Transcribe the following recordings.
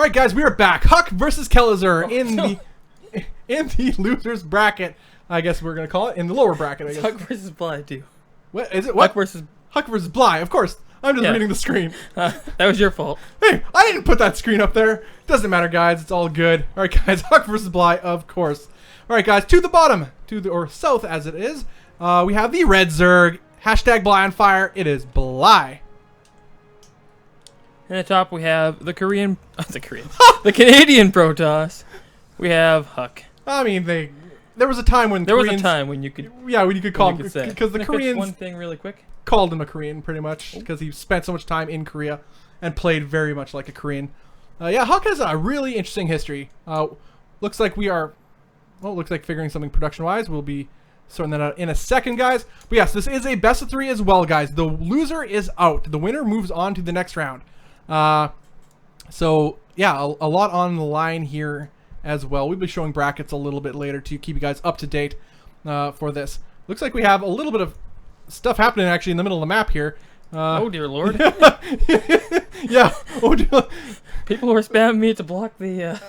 All right, guys, we are back. HuK versus Kellizer in the losers bracket. I guess we're gonna call it in the lower bracket. I guess. HuK versus Bly, too. What is it? What? HuK versus Bly. Of course. I'm just reading the screen. That was your fault. Hey, I didn't put that screen up there. Doesn't matter, guys. It's all good. All right, guys. HuK versus Bly, of course. All right, guys. To the bottom, or south as it is, we have the red Zerg. Hashtag Bly on fire. It is Bly. In the top, we have the Korean, the Canadian Protoss. We have HuK. I mean, there was a time when there was a time when you could, when you could call him, because the Koreans. One thing really quick. Called him a Korean pretty much because he spent so much time in Korea and played very much like a Korean. Yeah, HuK has a really interesting history. Looks like we are, well, looks like figuring something production-wise. We'll be sorting that out in a second, guys. But yes, this is a best of 3 as well, guys. The loser is out. The winner moves on to the next round. So yeah, a lot on the line here as well. We'll be showing brackets a little bit later to keep you guys up to date for this. Looks like we have a little bit of stuff happening actually in the middle of the map here. Oh dear lord. Yeah. Oh dear. People were spamming me to block the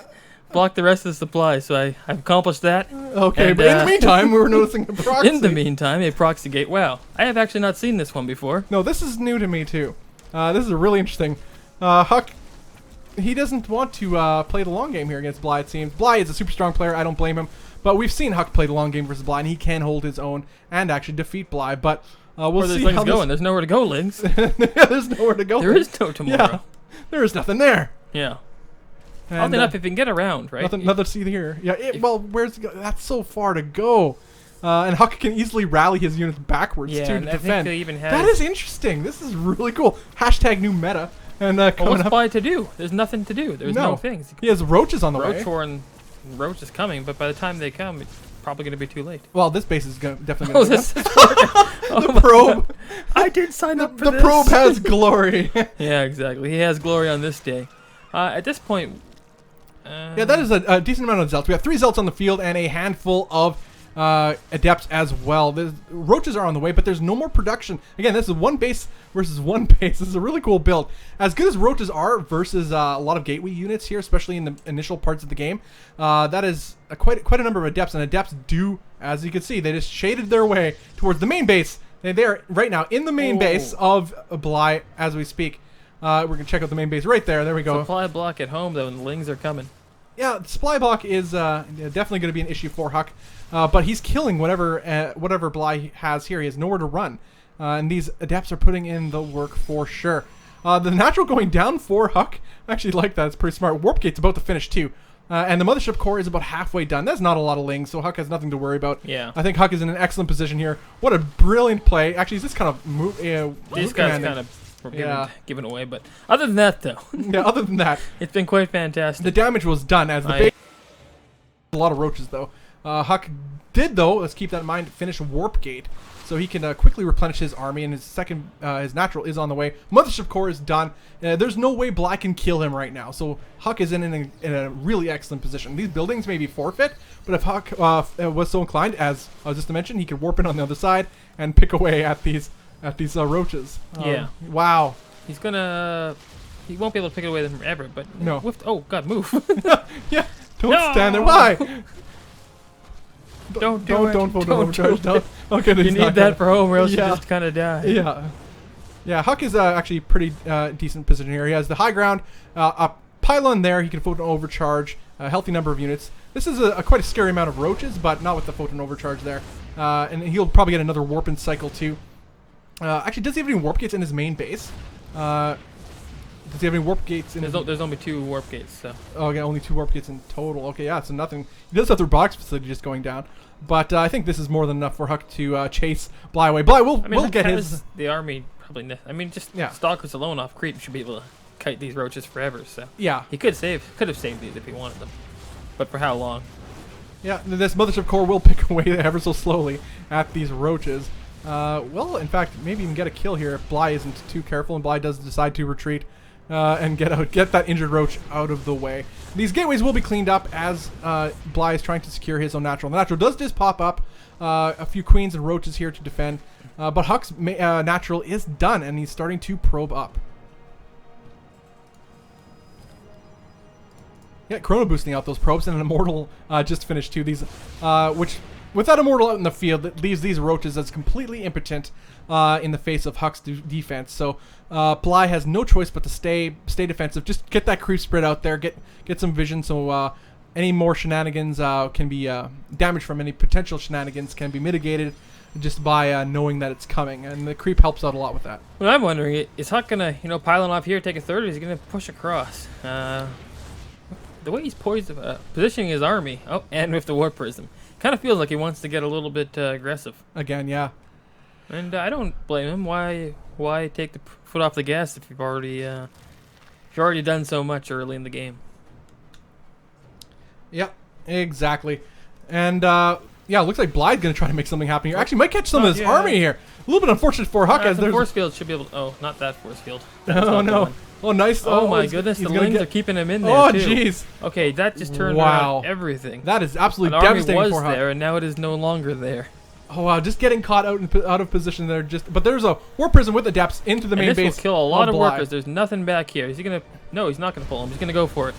rest of the supply, so I've accomplished that. Okay, and, but in the meantime, we were noticing a proxy. In the meantime, a proxy gate. Wow, I have actually not seen this one before. No, this is new to me too. This is really interesting. HuK, he doesn't want to play the long game here against Bly, it seems. Bly is a super strong player. I don't blame him. But we've seen HuK play the long game versus Bly, and he can hold his own and actually defeat Bly. But we'll see how going. There's nowhere to go, Lynx. Yeah, there's nowhere to go. There is no tomorrow. Yeah, there is nothing there. Yeah. And, Oddly enough, if you can get around, right? Nothing to see here. Yeah, well, that's so far to go. And HuK can easily rally his units backwards too to defend. I think they even have. That is interesting. This is really cool. Hashtag new meta. And what's Bly to do? There's nothing to do. There's no things. He has roaches on the way. Roach is coming, but by the time they come, it's probably going to be too late. Well, this base is definitely going to this is the probe. I did sign up for this. The probe has glory. Yeah, exactly. He has glory on this day. At this point... yeah, that is a decent amount of Zelts. We have 3 Zelts on the field and a handful of Adepts as well. The roaches are on the way, but there's no more production. Again, this is 1 base versus 1 base. This is a really cool build. As good as roaches are versus a lot of gateway units here, especially in the initial parts of the game, that is quite a number of Adepts. And Adepts do, as you can see, they just shaded their way towards the main base. They are right now in the main base of Bly as we speak. We're going to check out the main base right there. There we go. Supply block at home, though, and the Lings are coming. Yeah, supply block is definitely going to be an issue for HuK, but he's killing whatever Bly has here. He has nowhere to run, and these Adepts are putting in the work for sure. The natural going down for HuK, I actually like that. It's pretty smart. Warp Gate's about to finish too, and the Mothership Core is about halfway done. That's not a lot of Lings, so HuK has nothing to worry about. Yeah. I think HuK is in an excellent position here. What a brilliant play. Actually, he's just kind of these guys kind of given away, but other than that, though, yeah, other than that, it's been quite fantastic. The damage was done as the base. A lot of roaches though. HuK did though. Let's keep that in mind. Finish Warp Gate, so he can quickly replenish his army, and his natural is on the way. Mothership Core is done. There's no way Bly can kill him right now, so HuK is in a really excellent position. These buildings may be forfeit, but if HuK was so inclined, as I was just to mention, he could warp in on the other side and pick away at these roaches. Yeah. Wow. He won't be able to pick it away from ever, but no. Oh God, move. Yeah. Don't stand there. Why? Don't vote on overcharge. Don't. Okay, you need that for home, or else you just kind of die. Yeah. Yeah. HuK is actually pretty decent position here. He has the high ground, a pylon there. He can photon overcharge a healthy number of units. This is quite a scary amount of roaches, but not with the photon overcharge there. And he'll probably get another warp in cycle too. Actually, does he have any warp gates in his main base? Does he have any warp gates in There's only 2 warp gates, so. Oh, yeah, only 2 warp gates in total. Okay, yeah, so nothing. He does have the robotics facility just going down. But I think this is more than enough for HuK to chase Bly away. Bly will get his... The army probably... Stalkers alone off creep should be able to kite these roaches forever, so. Yeah. He could have saved these if he wanted them. But for how long? Yeah, this Mothership Core will pick away ever so slowly at these roaches. Well, in fact, maybe even get a kill here if Bly isn't too careful and Bly does decide to retreat and get that injured roach out of the way. These gateways will be cleaned up as Bly is trying to secure his own natural. The natural does just pop up. A few queens and roaches here to defend. But HuK's natural is done, and he's starting to probe up. Yeah, Chrono boosting out those probes, and an Immortal just finished too. These, which with that Immortal out in the field, that leaves these Roaches as completely impotent in the face of HuK's defense. So Bly has no choice but to stay defensive. Just get that creep spread out there, get some vision, so any more shenanigans can be damage from any potential shenanigans can be mitigated just by knowing that it's coming, and the creep helps out a lot with that. What I'm wondering is HuK gonna, pile off here, take a third, or is he gonna push across? The way he's poised, positioning his army, and with the Warp Prism, kind of feels like he wants to get a little bit aggressive. Again, yeah. And I don't blame him. Why take the foot off the gas if you've already done so much early in the game? Yep, exactly. And yeah, it looks like Bly's going to try to make something happen here. Actually, might catch some of his army here. A little bit unfortunate for HuK. As the force field should be able to... Oh, not that force field. Oh, no. Oh, nice. Oh, my goodness. The Lings are keeping him in there, too. Jeez. Okay, that just turned around everything. That is absolutely devastating for HuK. An army was there, and now it is no longer there. Oh, wow. Just getting caught out of position there. But there's a Warp Prism with Adepts into the main base. This will kill a lot of workers. There's nothing back here. Is he going to... No, he's not going to pull him. He's going to go for it.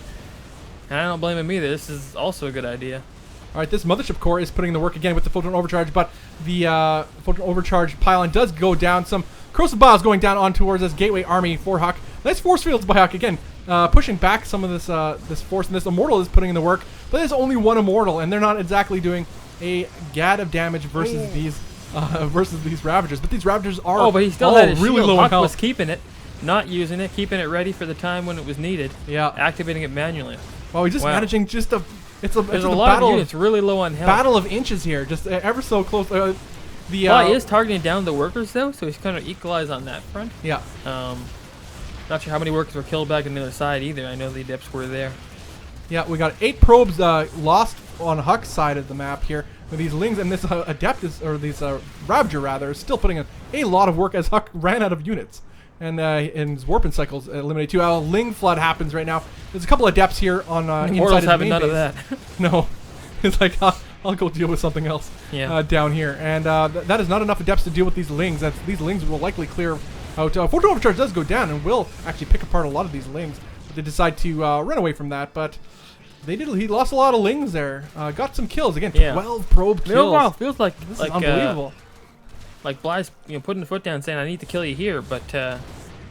And I don't blame him either. This is also a good idea. All right, this Mothership Core is putting in the work again with the Photon Overcharge, but the Photon Overcharge pylon does go down. Some Corrosive Biles going down on towards this Gateway Army for HuK. Nice force fields by HuK again, pushing back some of this this force, and this Immortal is putting in the work, but there's only one Immortal, and they're not exactly doing a gad of damage versus these Ravagers. But these Ravagers are but he still had his really shield. low on HuK health. was keeping it, not using it, keeping it ready for the time when it was needed. Yeah, activating it manually. Well, he's just managing just a. There's a lot of units really low on health. Battle of inches here, just ever so close. Bly is targeting down the workers though, so he's kind of equalized on that front. Yeah. Not sure how many workers were killed back on the other side either. I know the Adepts were there. Yeah, we got 8 probes lost on HuK's side of the map here with these Lings, and this Adept is, or these Ravager rather, is still putting in a lot of work as HuK ran out of units. And his Warping Cycles eliminated too. Ling Flood happens right now. There's a couple of Adepts here on inside his having main none base. of that. No, it's like I'll go deal with something else down here, and that is not enough Adepts to deal with these Lings. These Lings will likely clear out. Photon Overcharge does go down and will actually pick apart a lot of these Lings. But they decide to run away from that, but they did. He lost a lot of Lings there. Got some kills again. 12 probe kills. Wow, feels like this is unbelievable. Like Bly's putting the foot down saying I need to kill you here, but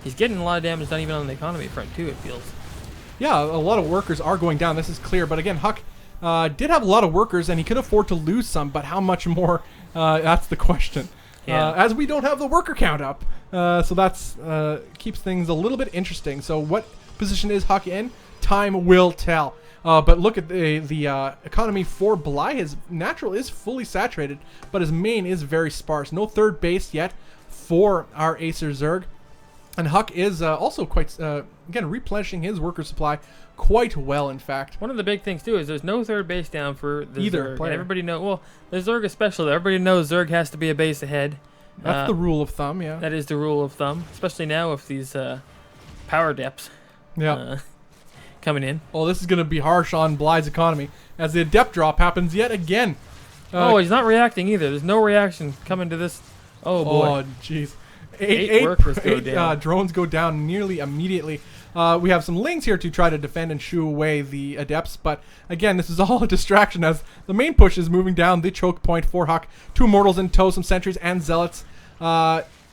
he's getting a lot of damage done even on the economy front too, it feels. Yeah, a lot of workers are going down. This is clear. But again, HuK did have a lot of workers, and he could afford to lose some, but how much more? That's the question. As we don't have the worker count up. So that's keeps things a little bit interesting. So what position is HuK in? Time will tell. But look at the economy for Bly. His natural is fully saturated, but his main is very sparse. No third base yet for our Acer Zerg. And HuK is also quite, again, replenishing his worker supply quite well, in fact. One of the big things, too, is there's no third base down for the either Zerg. player. And everybody knows, well, the Zerg especially, everybody knows Zerg has to be a base ahead. That's the rule of thumb, yeah. That is the rule of thumb, especially now with these power depths coming in. Oh, this is going to be harsh on Bly's economy as the Adept drop happens yet again. He's not reacting either. There's no reaction coming to this. Oh, boy. Oh, jeez. 8 workers go down. Drones go down nearly immediately. We have some Lings here to try to defend and shoo away the Adepts, but again, this is all a distraction as the main push is moving down the choke point for HuK. 2 Immortals in tow, some Sentries and Zealots.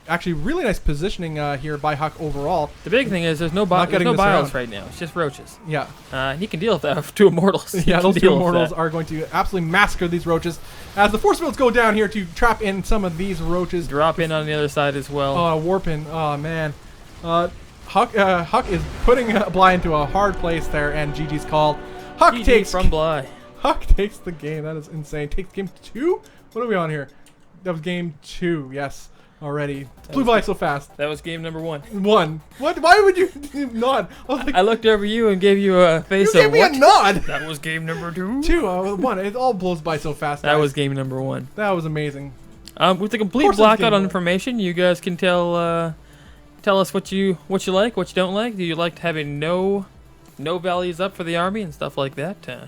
Actually, really nice positioning here by HuK overall. The big thing is there's no Biles right now. It's just Roaches. Yeah. He can deal with that with 2 Immortals. Yeah, those 2 Immortals are going to absolutely massacre these Roaches. As the force fields go down here to trap in some of these Roaches. Drop in on the other side as well. Oh, Warping. Oh, man. HuK is putting Bly into a hard place there, and GG's called. HuK takes from Bly. HuK takes the game. That is insane. Takes game 2? What are we on here? That was game 2. Yes. Already. Flew by so fast. That was game number 1. 1. What? Why would you nod? I looked over you and gave you a face of what? You gave me a nod. That was game number 2. 2. 1. It all blows by so fast. That was game number 1. That was amazing. With the complete blackout on information, you guys can tell us what you like, what you don't like. Do you like having no values up for the army and stuff like that?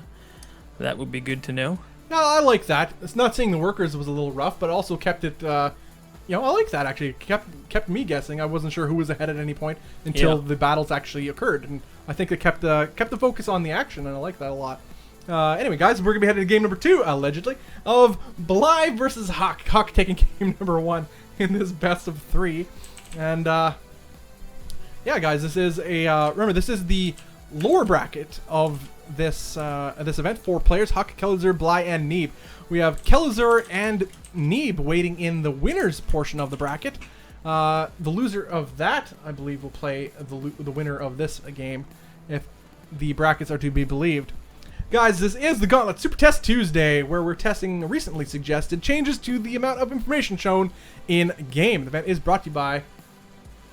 That would be good to know. No, I like that. It's not saying the workers was a little rough, but also kept it You know, I like that actually. It kept me guessing. I wasn't sure who was ahead at any point until the battles actually occurred, and I think it kept the focus on the action, and I like that a lot. Anyway, guys, we're gonna be headed to game number 2, allegedly, of Bly versus HuK. HuK taking game number 1 in this best of 3, and yeah, guys, this is a remember, this is the lower bracket of this event. 4 players: HuK, Kelazur, Bly, and Neeb. We have Kelazur and Neeb waiting in the winners portion of the bracket. The loser of that, I believe, will play the winner of this game, if the brackets are to be believed. Guys, this is the Gauntlet Super Test Tuesday, where we're testing recently suggested changes to the amount of information shown in game. The event is brought to you by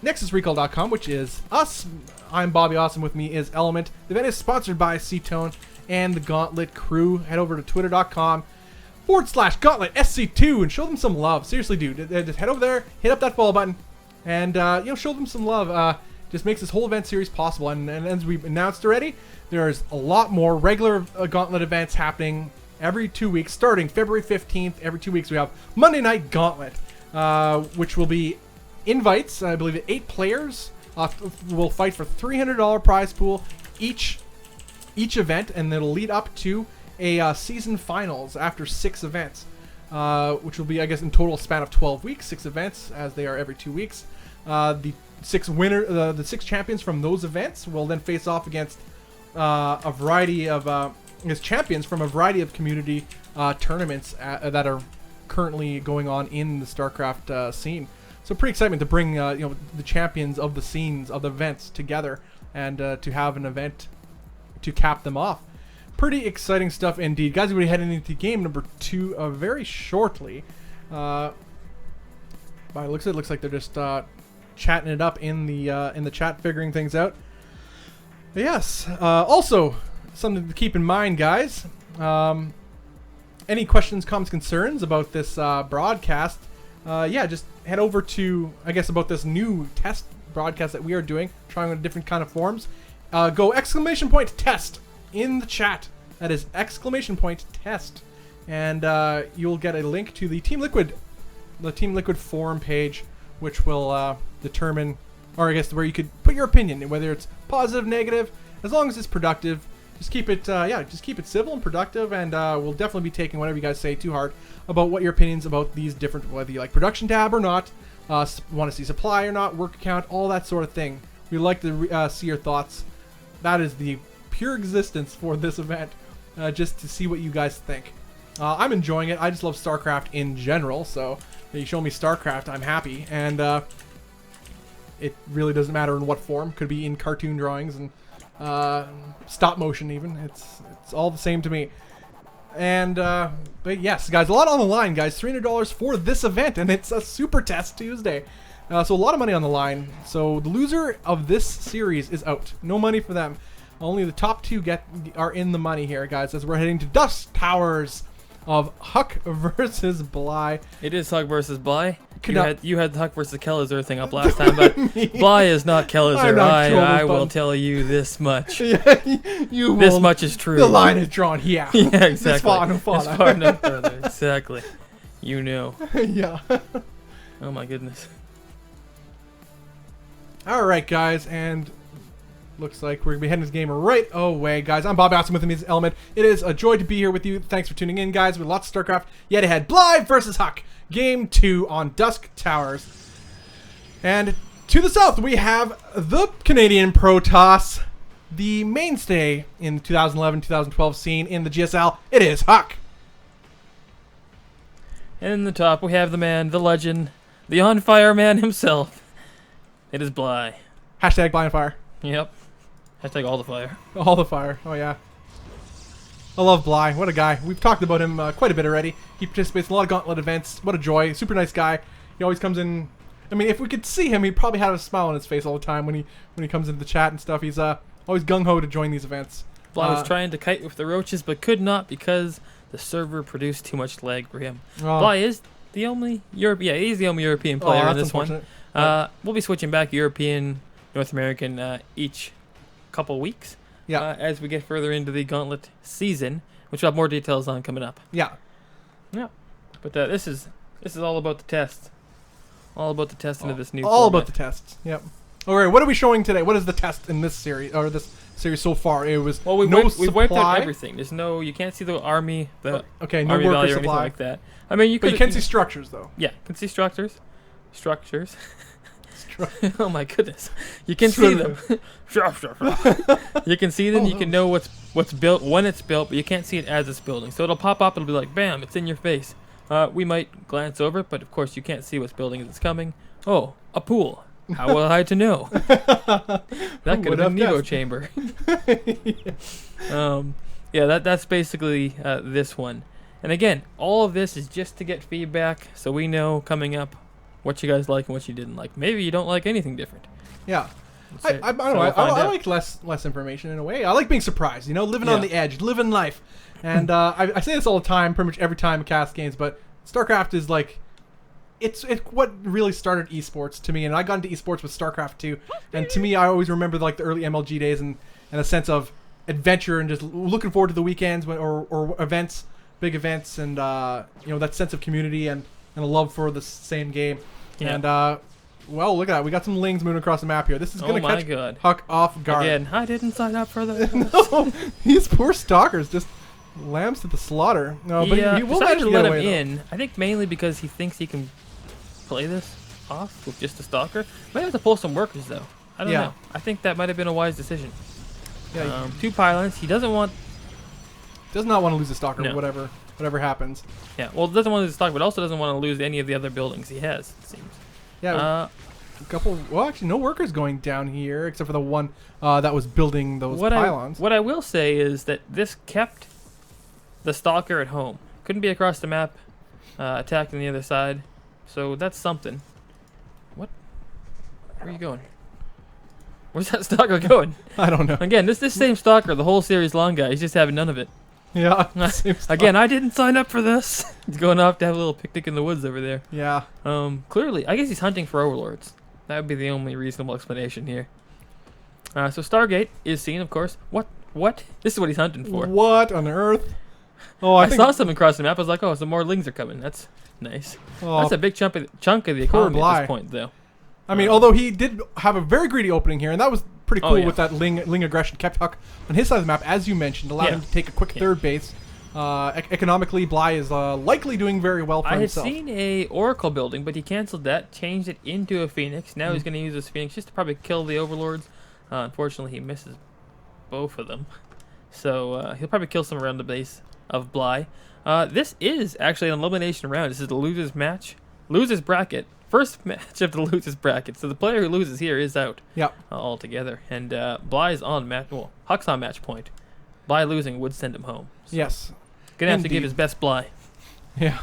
NexusRecall.com, which is us. I'm Bobby Awesome. With me is Element. The event is sponsored by Cetone and the Gauntlet crew. Head over to twitter.com/Gauntlet SC2 and show them some love. Seriously, dude. Just head over there, hit up that follow button, and show them some love. Just makes this whole event series possible. And as we've announced already, there's a lot more regular Gauntlet events happening every 2 weeks, starting February 15th. Every 2 weeks we have Monday Night Gauntlet, which will be invites. I believe 8 players will fight for $300 prize pool each event, and it'll lead up to a season finals after 6 events, which will be, I guess, in total span of 12 weeks, 6 events, as they are every 2 weeks. The 6 champions from those events will then face off against a variety of champions from a variety of community tournaments that are currently going on in the StarCraft scene. So pretty excitement to bring the champions of the scenes of the events together, and to have an event to cap them off. Pretty exciting stuff indeed, guys. We'll be heading into game number 2 very shortly. By the looks of it, looks like they're just chatting it up in the chat, figuring things out. Yes. Also, something to keep in mind, guys. Any questions, comments, concerns about this broadcast? Just head over to, I guess, about this new test broadcast that we are doing, trying on different kind of forms. Go !test in the chat. That is !test, and you'll get a link to the Team Liquid forum page, which will determine, or I guess where you could put your opinion, whether it's positive, negative, as long as it's productive. Just keep it, just keep it civil and productive, and we'll definitely be taking whatever you guys say to heart about what your opinions about these different, whether you like production tab or not, want to see supply or not, work account, all that sort of thing. We'd like to see your thoughts. That is the pure existence for this event, just to see what you guys think. I'm enjoying it. I just love StarCraft in general, so if you show me StarCraft, I'm happy, and it really doesn't matter in what form. Could be in cartoon drawings and stop motion even. It's all the same to me. And but yes, guys, a lot on the line, guys. $300 for this event, and it's a Super Test Tuesday. So a lot of money on the line. So the loser of this series is out. No money for them. Only the top 2 are in the money here, guys, as we're heading to Dusk Towers of HuK versus Bly. It is HuK versus Bly. You had the HuK versus Kelazur thing up last time, but Bly is not Kelazur. I will tell you this much. Yeah, you will. This much is true. The line is drawn here. Yeah, exactly. It's far no farther. It's far no further. Exactly. You know. Yeah. Oh my goodness. All right, guys, and looks like we're going to be heading this game right away, guys. I'm Bob Awesome, with me is Element. It is a joy to be here with you. Thanks for tuning in, guys. With lots of StarCraft yet ahead. Bly versus HuK. Game 2 on Dusk Towers. And to the south, we have the Canadian Protoss, the mainstay in the 2011-2012 scene in the GSL. It is HuK. And in the top, we have the man, the legend, the on-fire man himself. It is Bly. Hashtag Bly on fire. Yep. Hashtag all the fire. All the fire. Oh, yeah. I love Bly. What a guy. We've talked about him quite a bit already. He participates in a lot of Gauntlet events. What a joy. Super nice guy. He always comes in. I mean, if we could see him, he'd probably have a smile on his face all the time when he comes into the chat and stuff. He's always gung-ho to join these events. Bly was trying to kite with the roaches, but could not because the server produced too much lag for him. Bly is the only he's the only European player in this one. We'll be switching back European, North American each couple weeks. Yeah. As we get further into the Gauntlet season, which we'll have more details on coming up. Yeah. Yeah. But this is all about the test. All about the testing of this new all format. about the tests. Yep. All right, what are we showing today? What is the test in this series or this series so far? It was Well, we've no wiped out supply. everything. There's no, you can't see the army, the Okay, no army worker value or anything supply. like that. I mean, you But could. you can see structures though. Yeah, can see structures. Oh my goodness, you can see them. You can see them. You can know what's built when it's built, but you can't see it as it's building. So it'll pop up. It'll be like, bam, it's in your face. We might glance over it, but of course you can't see what's building as it's coming. Oh, a pool. How will I to know? That could have been an Evo chamber. Yeah, that's basically this one. And again, all of this is just to get feedback, so we know coming up what you guys like and what you didn't like. Maybe you don't like anything different. Yeah. So- I don't so know. we'll find I out. like less information in a way. I like being surprised. You know, living on Yeah. the edge, living life. And I say this all the time, pretty much every time in cast games. But StarCraft is like, it's what really started esports to me. And I got into esports with StarCraft 2. And to me, I always remember like the early MLG days and a sense of adventure and just looking forward to the weekends or events, big events, and you know, that sense of community and a love for the same game. Yeah. And well, look at that. We got some lings moving across the map here. This is going to my catch God. HuK off guard. Again, I didn't sign up for this. No, these poor stalkers just lambs to the slaughter. No, but he will manage decided to to let get him away, though. in. I think mainly because he thinks he can play this off with just a stalker. Might have to pull some workers though. I don't Yeah. know. I think that might have been a wise decision. Yeah, he 2 pylons. He doesn't want. does not want to lose a stalker, No. whatever happens. Yeah. Well, doesn't want to lose the stock, but also doesn't want to lose any of the other buildings he has. It seems. Yeah, a couple. Well, actually, no workers going down here except for the one that was building those pylons. What I will say is that this kept the stalker at home. Couldn't be across the map, attacking the other side. So that's something. What? Where are you going? Where's that stalker going? I don't know. Again, this same stalker, the whole series long guy. He's just having none of it. Yeah. same Again, I didn't sign up for this. He's going off to have a little picnic in the woods over there. Yeah. Clearly, I guess he's hunting for overlords. That would be the only reasonable explanation here. So Stargate is seen, of course. What? This is what he's hunting for. What on earth? Oh, I think saw something across the map. I was like, oh, some more lings are coming. That's nice. Oh, That's a big chunk of the poor economy at Bly. this point, though. I mean, although he did have a very greedy opening here, and that was pretty cool yeah. with that ling aggression. Kept HuK on his side of the map, as you mentioned, allowed Yeah. him to take a quick third base. Economically, Bly is likely doing very well for I had himself. seen a Oracle building, but he canceled that, changed it into a Phoenix. Now he's going to use this Phoenix just to probably kill the Overlords. Unfortunately, he misses both of them. So he'll probably kill some around the base of Bly. This is actually an elimination round. This is the losers match. Losers bracket. First match of the losers bracket. So the player who loses here is out Yep. altogether. And Bly's on match. Well, HuK's on match point. Bly losing would send him home. So Yes. gonna have to give Indeed. his best Bly. Yeah.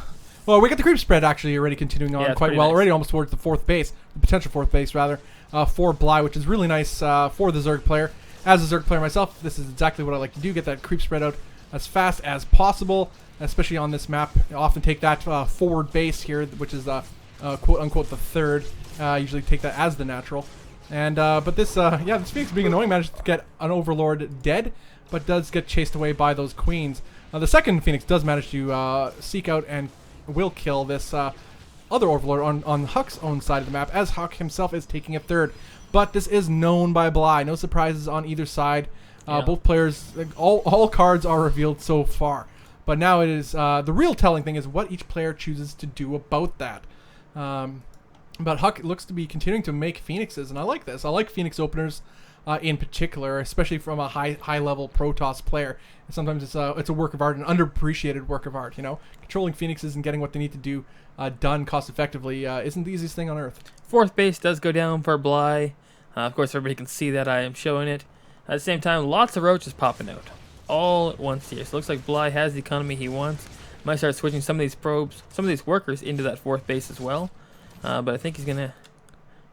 Well, we got the creep spread actually already continuing on Yeah, it's quite pretty well. nice. Already almost towards the fourth base, the potential fourth base rather, for Bly, which is really nice for the Zerg player. As a Zerg player myself, this is exactly what I like to do: get that creep spread out as fast as possible, especially on this map. I often take that forward base here, which is quote unquote the third. Usually take that as the natural. And but this this Phoenix being annoying managed to get an Overlord dead, but does get chased away by those queens. The second Phoenix does manage to seek out and will kill this other Overlord on HuK's own side of the map, as HuK himself is taking a third. But this is known by Bly. No surprises on either side. Yeah. Both players, all cards are revealed so far. But now it is the real telling thing is what each player chooses to do about that. But HuK looks to be continuing to make Phoenixes, and I like this. I like Phoenix openers in particular, especially from a high level Protoss player. And sometimes it's a work of art, an underappreciated work of art. You know, controlling Phoenixes and getting what they need to do done cost effectively isn't the easiest thing on earth. Fourth base does go down for Bly. Of course, everybody can see that I am showing it. At the same time, lots of roaches popping out all at once here. So it looks like Bly has the economy he wants. Might start switching some of these probes, some of these workers into that fourth base as well. But I think he's gonna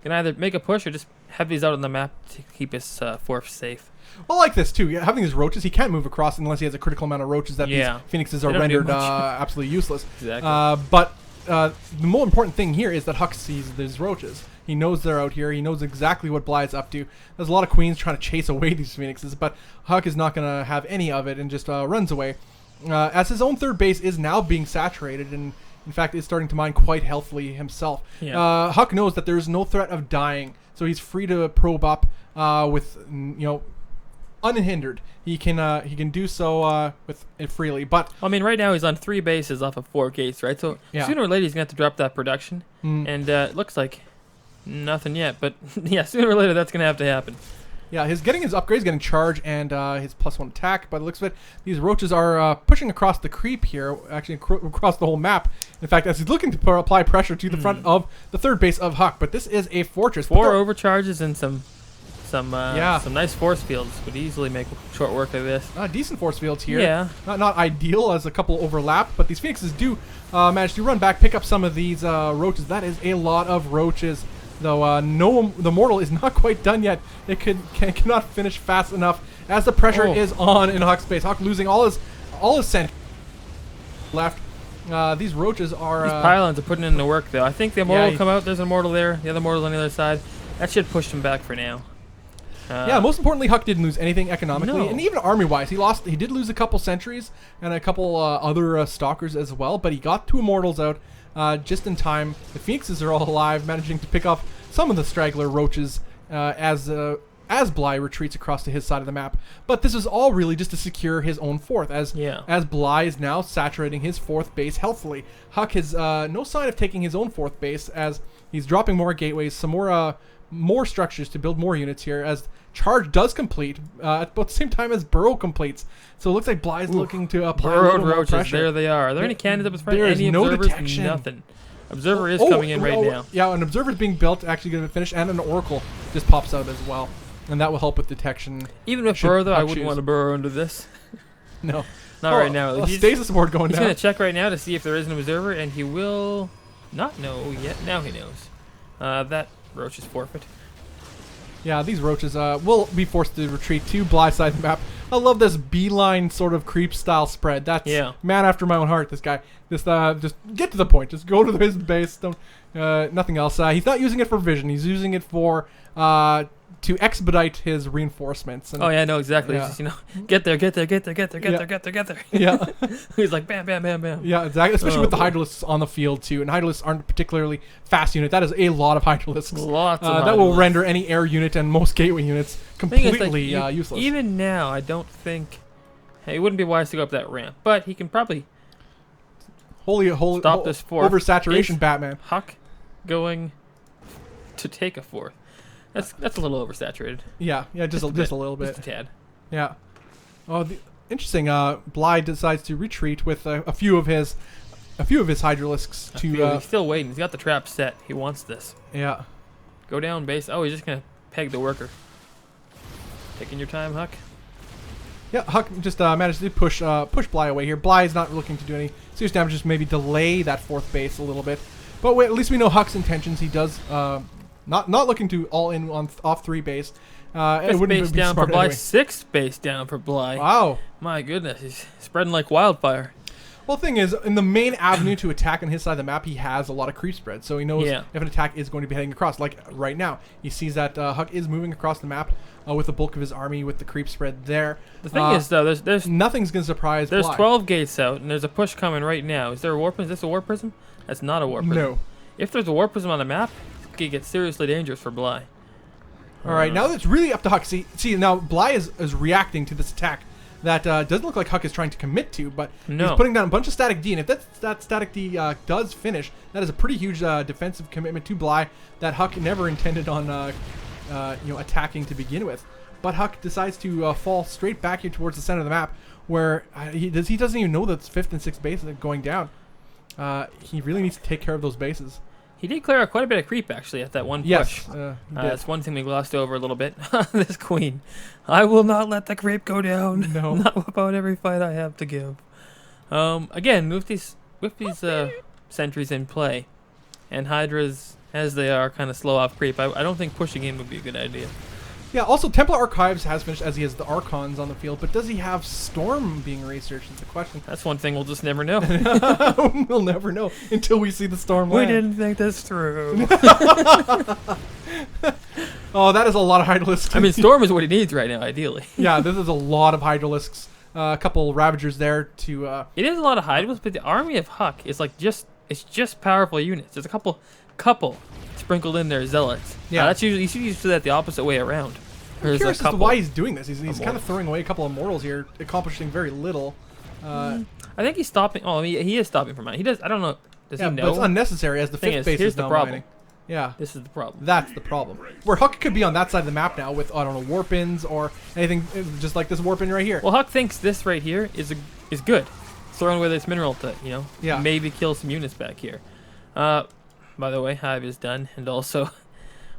either make a push or just have these out on the map to keep his fourth safe. I like this too. Yeah, having these roaches, he can't move across unless he has a critical amount of roaches that Yeah. these Phoenixes They are don't do rendered much. absolutely useless. Exactly. But the more important thing here is that HuK sees these roaches. He knows they're out here. He knows exactly what Bly is up to. There's a lot of queens trying to chase away these Phoenixes, but HuK is not going to have any of it and just runs away. As his own third base is now being saturated, and in fact, is starting to mine quite healthily himself. Yeah. HuK knows that there's no threat of dying, so he's free to probe up with, unhindered. He can do so with it freely. But I mean, right now he's on 3 bases off of 4 gates, right? So sooner or later he's gonna have to drop that production, and it looks like nothing yet. But yeah, sooner or later that's gonna have to happen. Yeah, he's getting his upgrades, getting charge and his +1 attack. By the looks of it, these roaches are pushing across the creep here, actually across the whole map. In fact, as he's looking to apply pressure to the front of the third base of HuK. But this is a fortress. 4 overcharges and some nice force fields would easily make short work of this. Decent force fields here. Yeah. Not ideal as a couple overlap, but these Phoenixes do manage to run back, pick up some of these roaches. That is a lot of roaches. Though the mortal is not quite done yet. It cannot finish fast enough as the pressure is on in HuK's base. HuK losing all his scent left. These roaches are... These pylons are putting in the work, though. I think the immortal will come out. There's an immortal there. The other mortal's on the other side. That should push him back for now. Yeah, most importantly, HuK didn't lose anything economically, No. and even army-wise, he did lose a couple sentries and a couple other stalkers as well, but he got 2 immortals out just in time. The Phoenixes are all alive, managing to pick off some of the straggler roaches as Bly retreats across to his side of the map. But this is all really just to secure his own 4th, as Bly is now saturating his 4th base healthily. HuK has no sign of taking his own 4th base, as he's dropping more gateways, some more structures to build more units here, as charge does complete at about the same time as burrow completes. So it looks like Bly's looking to apply a little more roaches, pressure. there they are. Are there any cannons up in front? There is Any no observers? detection. Nothing. Observer is coming in right now. Yeah, an observer is being built, actually going to finish, and an oracle just pops out as well, and that will help with detection. Even with burrow, though, I wouldn't want to burrow into this. No. Not right now. A stasis board going he's down. going to check right now to see if there is an observer, and he will not know yet. Now he knows. That roach is forfeit. Yeah, these roaches will be forced to retreat to Bly's side of the map. I love this beeline sort of creep style spread. That's man after my own heart. This guy, just get to the point. Just go to his base. Don't nothing else. He's not using it for vision. He's using it for to expedite his reinforcements. And, oh yeah, I know exactly. Yeah. Just, get there. Yeah. He's like bam, bam, bam, bam. Yeah, exactly. Especially with the Hydralisks on the field too, and Hydralisks aren't a particularly fast unit. That is a lot of Hydralisks. Lots of that will render any air unit and most gateway units completely useless. Even now, I don't think it wouldn't be wise to go up that ramp, but he can probably stop this 4th. Oversaturation, Batman. HuK going to take a 4th. That's a little oversaturated. Yeah, just a little bit. Just a tad. Yeah. Oh, interesting. Bly decides to retreat with a few of his Hydralisks He's still waiting. He's got the trap set. He wants this. Yeah. Go down base. Oh, he's just gonna peg the worker. Taking your time, HuK. Yeah, HuK just managed to push Bly away here. Bly is not looking to do any serious damage. Just maybe delay that 4th base a little bit. But at least we know HuK's intentions. He does. Not looking to all in on off 3 base. It wouldn't base be down for smart Bly. anyway. 6th base down for Bly. Wow. My goodness, he's spreading like wildfire. Well, the thing is, in the main avenue to attack on his side of the map, he has a lot of creep spread, so he knows if an attack is going to be heading across. Like right now, he sees that HuK is moving across the map with the bulk of his army with the creep spread there. The thing is, though, there's nothing's going to surprise There's Bly. 12 gates out, and there's a push coming right now. Is there a war prism? Is this a war prism? That's not a war prism. No. If there's a war prism on the map, it could get seriously dangerous for Bly. All right, now it's really up to HuK. See, now Bly is reacting to this attack that doesn't look like HuK is trying to commit to, but he's putting down a bunch of static D, and if that static D does finish, that is a pretty huge defensive commitment to Bly that HuK never intended on attacking to begin with. But HuK decides to fall straight back here towards the center of the map, where he doesn't even know that 5th and 6th bases are going down. He really needs to take care of those bases. He did clear out quite a bit of creep, actually, at that one push. Yes, that's one thing we glossed over a little bit. This queen. I will not let the creep go down. No. Not about every fight I have to give. Again, with these sentries in play, and Hydras, as they are, kind of slow off creep, I don't think pushing in would be a good idea. Yeah, also Templar Archives has finished, as he has the Archons on the field, but does he have Storm being researched is the question. That's one thing we'll just never know. We'll never know until we see the Storm We land. didn't think this through. Oh, that is a lot of Hydralisks. I mean, Storm is what he needs right now, ideally. Yeah, this is a lot of Hydralisks. A couple Ravagers there to... It is a lot of Hydralisks, but the army of HuK is like just It's just powerful units. There's a couple sprinkled in there, zealots. Yeah. That's usually, you should usually do that the opposite way around. I'm There's curious a as to why he's doing this. He's kind mortal. of throwing away a couple of mortals here, accomplishing very little. I think he's stopping. Oh, he is stopping for mining. He does. I don't know. Does Yeah, he but it's know? unnecessary as the Thing fifth is, base here's is the now problem. mining. Yeah, This is the problem. that's the problem. Where HuK could be on that side of the map now with, I don't know, warp-ins or anything just like this warp-in right here. Well, HuK thinks this right here is good. Throwing away this mineral to, Yeah. maybe kill some units back here. By the way, Hive is done, and also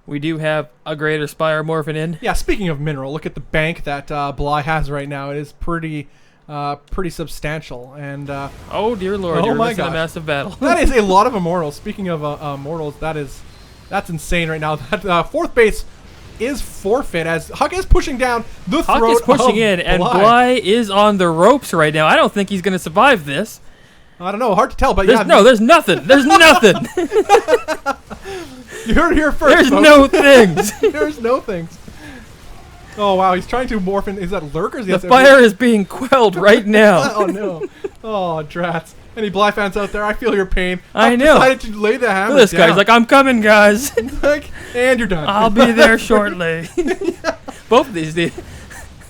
we do have a greater spire morphing in. Yeah, speaking of mineral, look at the bank that Bly has right now. It is pretty substantial. And Oh dear lord, Oh you're my missing a gosh. massive battle. that is a lot of immortals. Speaking of immortals, that's insane right now. That fourth base is forfeit as HuK is pushing down the throat HuK is pushing of in, and Bly. Bly is on the ropes right now. I don't think he's going to survive this. I don't know, hard to tell, but There's there's nothing. There's nothing. you heard it here first. There's folks. no things. There's no things. Oh wow, he's trying to morph in. Is that lurkers? The fire is being quelled right now. Oh no. Oh drats. Any Bly fans out there? I feel your pain. I HuK know. Decided to lay the hammer This down. guy's like, I'm coming, guys. Like, and you're done. I'll be there shortly. Both of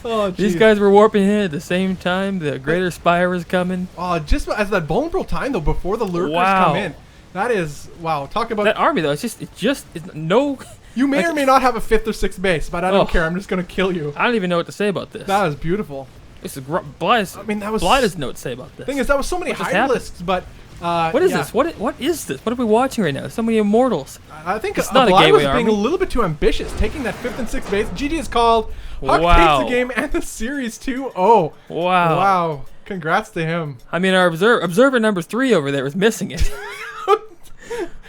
Oh, these geez. guys were warping in at the same time. The greater spire was coming. Oh, just as that vulnerable time though, before the lurkers Wow. come in. That is wow. Talk about That army though, it's no. you may like- or may not have a fifth or sixth base, but I don't Oh. care. I'm just gonna kill you. I don't even know what to say about this. That is beautiful. This is Bly's. I mean, that was Bly doesn't know what to say about this. thing is that was so many What just high happened? lists, but What is yeah. this? What is this? What are we watching right now? So many immortals. I think It's not a Bly was gateway being army. a little bit too ambitious, taking that fifth and sixth base. GG is called. HuK Wow. takes the game and the series 2-0. Wow. Wow. Congrats to him. I mean, our observer number 3 over there was missing it.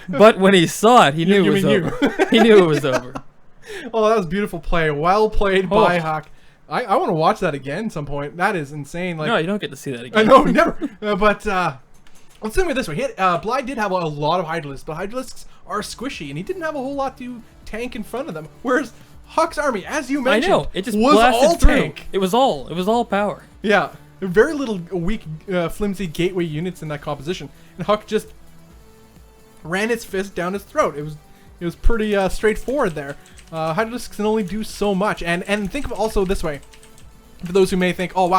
But when he saw it, he knew You it was mean you. over. He knew it was over. Oh, that was beautiful play. Well played Oh. by HuK. I want to watch that again at some point. That is insane. Like No, you don't get to see that I again. know, never. But let's think of it this way. Bly did have a lot of Hydralisks, but Hydralisks are squishy, and he didn't have a whole lot to tank in front of them. Whereas HuK's army, as you I mentioned, know. It just was blasted all through. tank. It was all power. Yeah, very little weak, flimsy gateway units in that composition, and HuK just ran its fist down his throat. It was pretty straightforward there. Hydralisks can only do so much, and think of it also this way. For those who may think, oh wow.